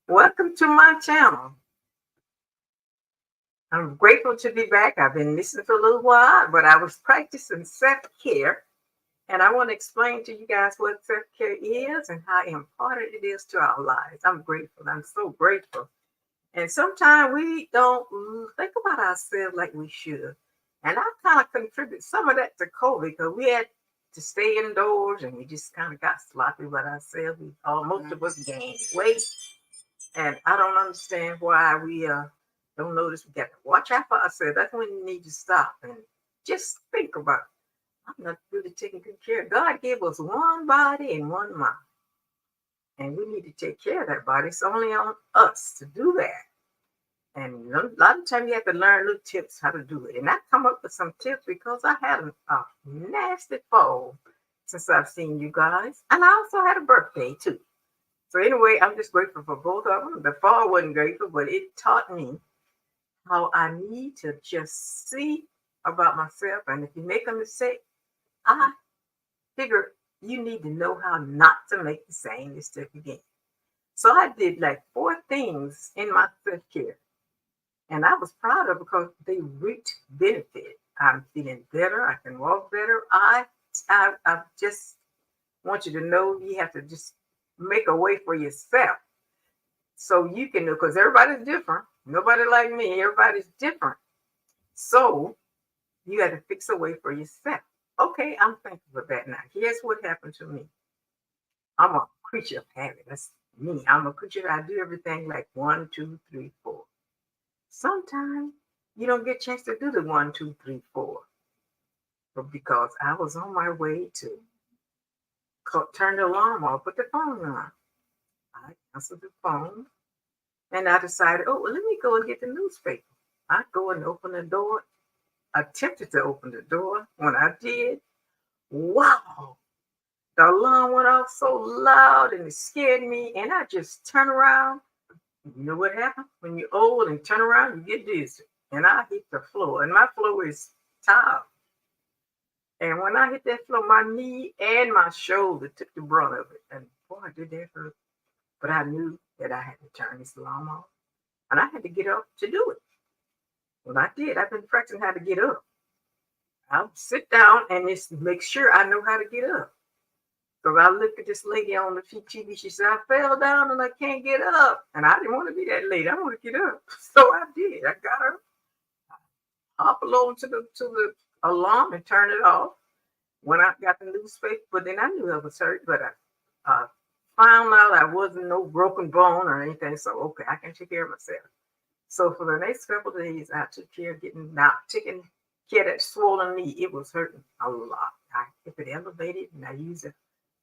Welcome to my channel. I'm grateful to be back. I've been missing for a little while, but I was practicing self-care, and I want to explain to you guys what self-care is and how important it is to our lives. I'm grateful. I'm so grateful. And sometimes we don't think about ourselves like we should. And I kind of contribute some of that to COVID because we had to stay indoors and we just kind of got sloppy with ourselves. Most of us gained weight. And I don't understand why we don't notice we got to watch out for ourselves. That's when you need to stop and just think about it. I'm not really taking good care. God gave us one body and one mind. And we need to take care of that body. It's only on us to do that. And a lot of times you have to learn little tips how to do it. And I come up with some tips because I had a nasty fall since I've seen you guys. And I also had a birthday too. So anyway, I'm just grateful for both of them. The fall wasn't grateful, but it taught me how I need to just see about myself. And if you make a mistake, I figure you need to know how not to make the same mistake again. So I did like four things in my self-care. And I was proud of it because they reaped benefit. I'm feeling better. I can walk better. I just want you to know you have to just make a way for yourself so you can know because everybody's different. Nobody like me. Everybody's different. So you got to fix a way for yourself. Okay, I'm thankful for that now. Here's what happened to me. I'm a creature of habit. That's me. I'm a creature. I do everything like one, two, three, four. Sometimes you don't get a chance to do the one, two, three, four. But because I was on my way to turn the alarm off, put the phone on. I answered the phone and I decided, oh, well, let me go and get the newspaper. I go and open the door, attempted to open the door. When I did, wow, the alarm went off so loud and it scared me. And I just turned around. You know what happened? When you're old and turn around, you get dizzy. And I hit the floor. And my floor is tile. And when I hit that floor, my knee and my shoulder took the brunt of it. And boy, I did that hurt. But I knew that I had to turn this alarm off. And I had to get up to do it. Well, I did. I've been practicing how to get up. I'll sit down and just make sure I know how to get up. So I looked at this lady on the TV. She said, I fell down and I can't get up. And I didn't want to be that lady. I want to get up. So I did. I got her, hop along to the alarm and turn it off. When I got the newspaper, but then I knew I was hurt, but I found out I wasn't no broken bone or anything. So okay, I can take care of myself. So for the next couple of days, I took care of taking care of that swollen knee. It was hurting a lot. I kept it elevated and I used a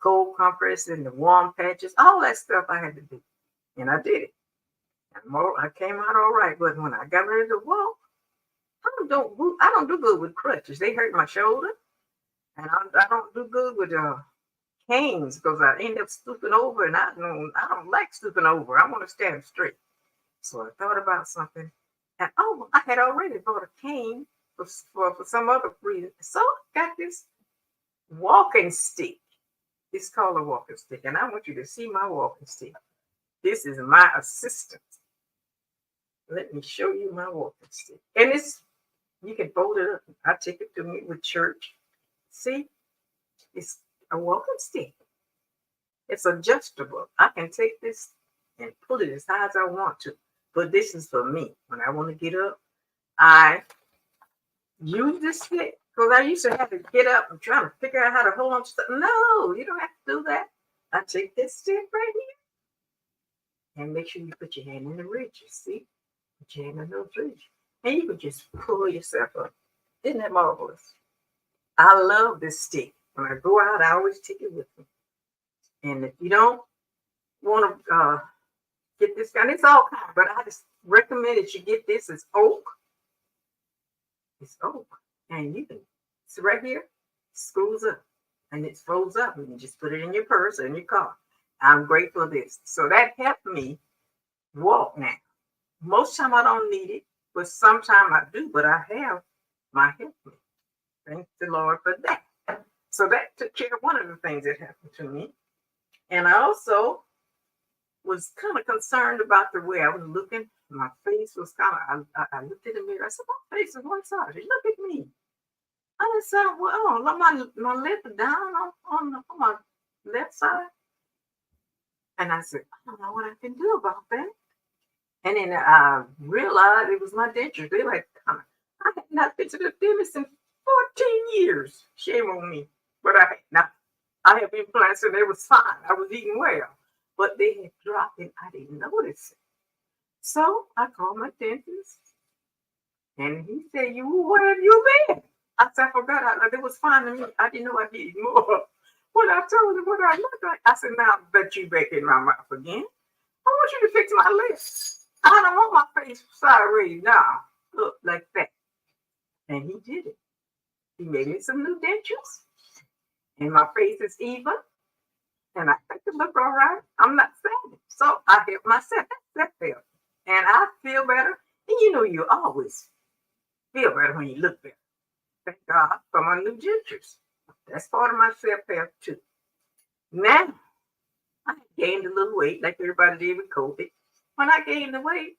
cold compress and the warm patches, all that stuff I had to do. And I did it. And I came out all right. But when I got ready to walk, I don't do good with crutches. They hurt my shoulder. And I don't do good with canes because I end up stooping over and I don't like stooping over. I want to stand straight. So I thought about something. And I had already bought a cane for some other reason. So I got this walking stick. It's called a walking stick. And I want you to see my walking stick. This is my assistant. Let me show you my walking stick. And you can fold it up. I take it to me with church. See, it's a walking stick. It's adjustable. I can take this and pull it as high as I want to. But this is for me. When I want to get up, I use this stick. Because I used to have to get up and try to figure out how to hold on to something. No, you don't have to do that. I take this stick right here. And make sure you put your hand in the ridges. See? Put your hand in those ridges. And you can just pull yourself up. Isn't that marvelous? I love this stick. When I go out, I always take it with me. And if you don't want to get this kind, it's all kind, but I just recommend that you get this. It's oak. It's oak. And you can, it's right here, screws up. And it folds up. And you just put it in your purse or in your car. I'm grateful for this. So that helped me walk now. Most time I don't need it, but sometimes I do, but I have my help me. Thank the Lord for that. So that took care of one of the things that happened to me. And I also was kind of concerned about the way I was looking. My face was kind of, I looked in the mirror. I said, my face is one side. Look at me. I just said, well, my lip down on my left side. And I said, I don't know what I can do about that. And then I realized it was my dentures. They like, I had not been to the dentist in 14 years. Shame on me. But I had not. I have implants and it was fine. I was eating well. But they had dropped and I didn't notice it. So I called my dentist and he said, where have you been? I said, I forgot. It was fine to me. I didn't know I needed more. When I told him what I looked like, I said, now I bet you back in my mouth again. I want you to fix my lips. I don't want my face sideways now. Look like that. And he did it. He made me some new dentures. And my face is even. And I think it look all right. I'm not saying it. So I help myself. That's help. And I feel better. And you always feel better when you look better. Thank God for my new dentures. That's part of my self-help too. Now, I gained a little weight like everybody did with COVID. When I gained the weight,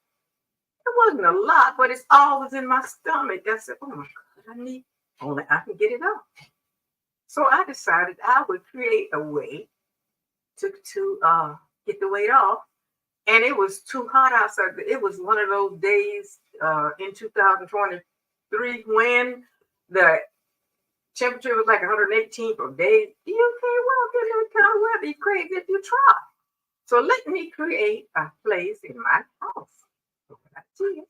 it wasn't a lot, but it's always in my stomach. I said, oh my God, only I can get it off. So I decided I would create a way to get the weight off. And it was too hot outside. It was one of those days in 2023 when the temperature was like 118 for days. You can't walk in that kind of weather. You crazy if you try. So let me create a place in my house. So what I did,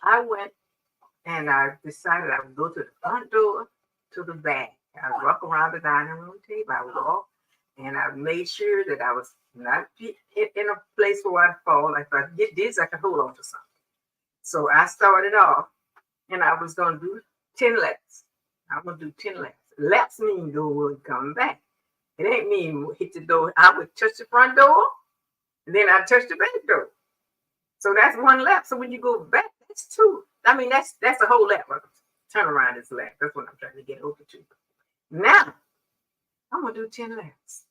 I went and I decided I would go to the front door to the back. I would walk around the dining room table. I would walk and I made sure that I was not in a place where I'd fall. If I get this, I could hold on to something. So I started off and I was going to do 10 laps. I'm going to do 10 laps. Laps mean go and come back. It ain't mean hit the door. I would touch the front door, and then I touch the back door. So that's one lap. So when you go back, that's two. I mean, that's a whole lap. Turn around is lap. That's what I'm trying to get over to. Now, I'm going to do 10 laps.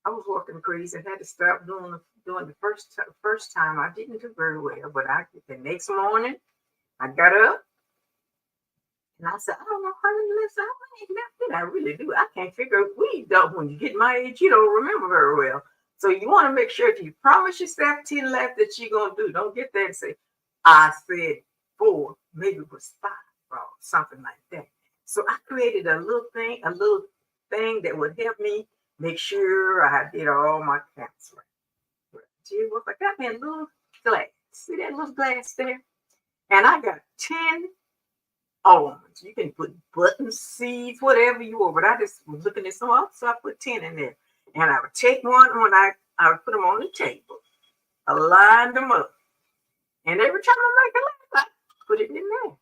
I was walking crazy. I had to stop doing the first time. I didn't do very well, but the next morning, I got up. And I said, I don't know how many laps I really do. I can't figure out. When you get my age, you don't remember very well. So you want to make sure if you promise yourself 10 laps that you're going to do, don't get there and say, I said 4, maybe it was 5 or something like that. So I created a little thing that would help me make sure I did all my counts right. I got me a little glass. See that little glass there? And I got 10 almonds. You can put buttons, seeds, whatever you want. But I just was looking at some up, so I put 10 in there. And I would take one when I would put them on the table. I lined them up. And every time I make a lap, I put it in there.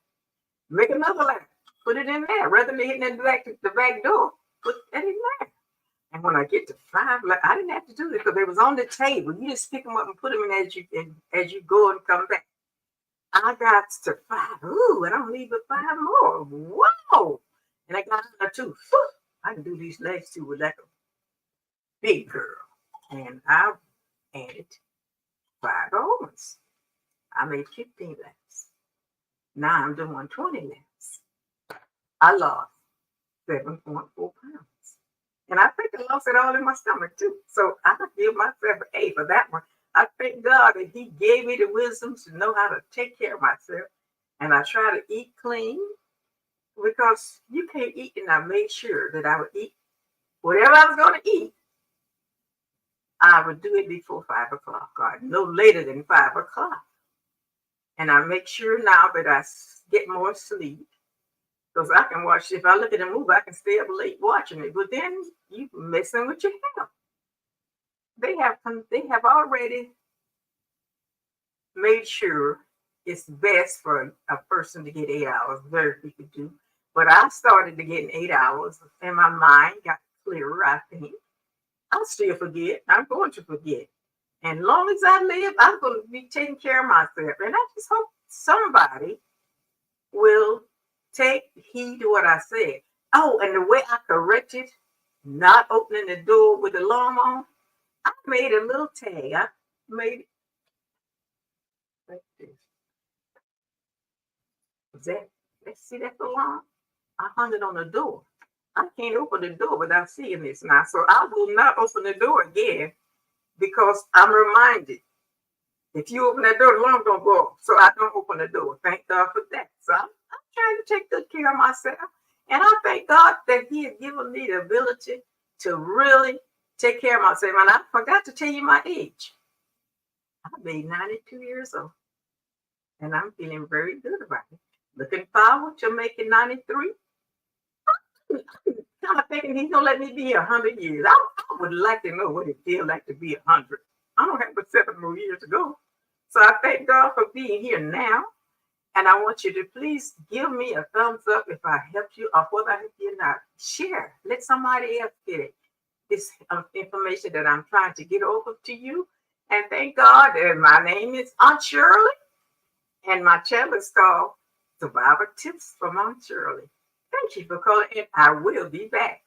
Make another lap, put it in there. Rather than hitting the back door, put that in there. And when I get to 5, I didn't have to do this because they was on the table. You just pick them up and put them in as you go and come back. I got to 5. Ooh, and I'm leaving 5 more. Whoa! And I got another 2. I can do these legs too with like a big girl. And I added 5 almonds. I made 15 laps. Now I'm doing 20 laps. I lost 7.4 pounds. And I think I lost it all in my stomach too. So I give myself an A for that one. I thank God that He gave me the wisdom to know how to take care of myself. And I try to eat clean because you can't eat. And I made sure that I would eat whatever I was going to eat. I would do it before 5 o'clock or no later than 5 o'clock. And I make sure now that I get more sleep. Because I can watch, if I look at a movie, I can stay up late watching it. But then you messing with your health. They have already made sure it's best for a person to get 8 hours. Very few could do. But I started to get 8 hours and my mind got clearer, I think. I'll still forget. I'm going to forget. And long as I live, I'm going to be taking care of myself. And I just hope somebody will take heed to what I said. Oh, and the way I corrected not opening the door with the alarm on, I made a little tag. I made it like this. Is that, let's see that for long? I hung it on the door. I can't open the door without seeing this now. So I will not open the door again because I'm reminded if you open that door, the alarm don't go off. So I don't open the door. Thank God for that. So I'm trying to take good care of myself. And I thank God that He has given me the ability to really take care of myself. And I forgot to tell you my age. I'll be 92 years old. And I'm feeling very good about it. Looking forward to making 93. I'm thinking He's going to let me be 100 years. I would like to know what it feels like to be 100. I don't have but 7 more years to go. So I thank God for being here now. And I want you to please give me a thumbs up if I helped you or whether I helped you or not. Share. Let somebody else get it. This information that I'm trying to get over to you. And thank God that my name is Aunt Shirley. And my channel is called Survivor Tips from Aunt Shirley. Thank you for calling in. I will be back.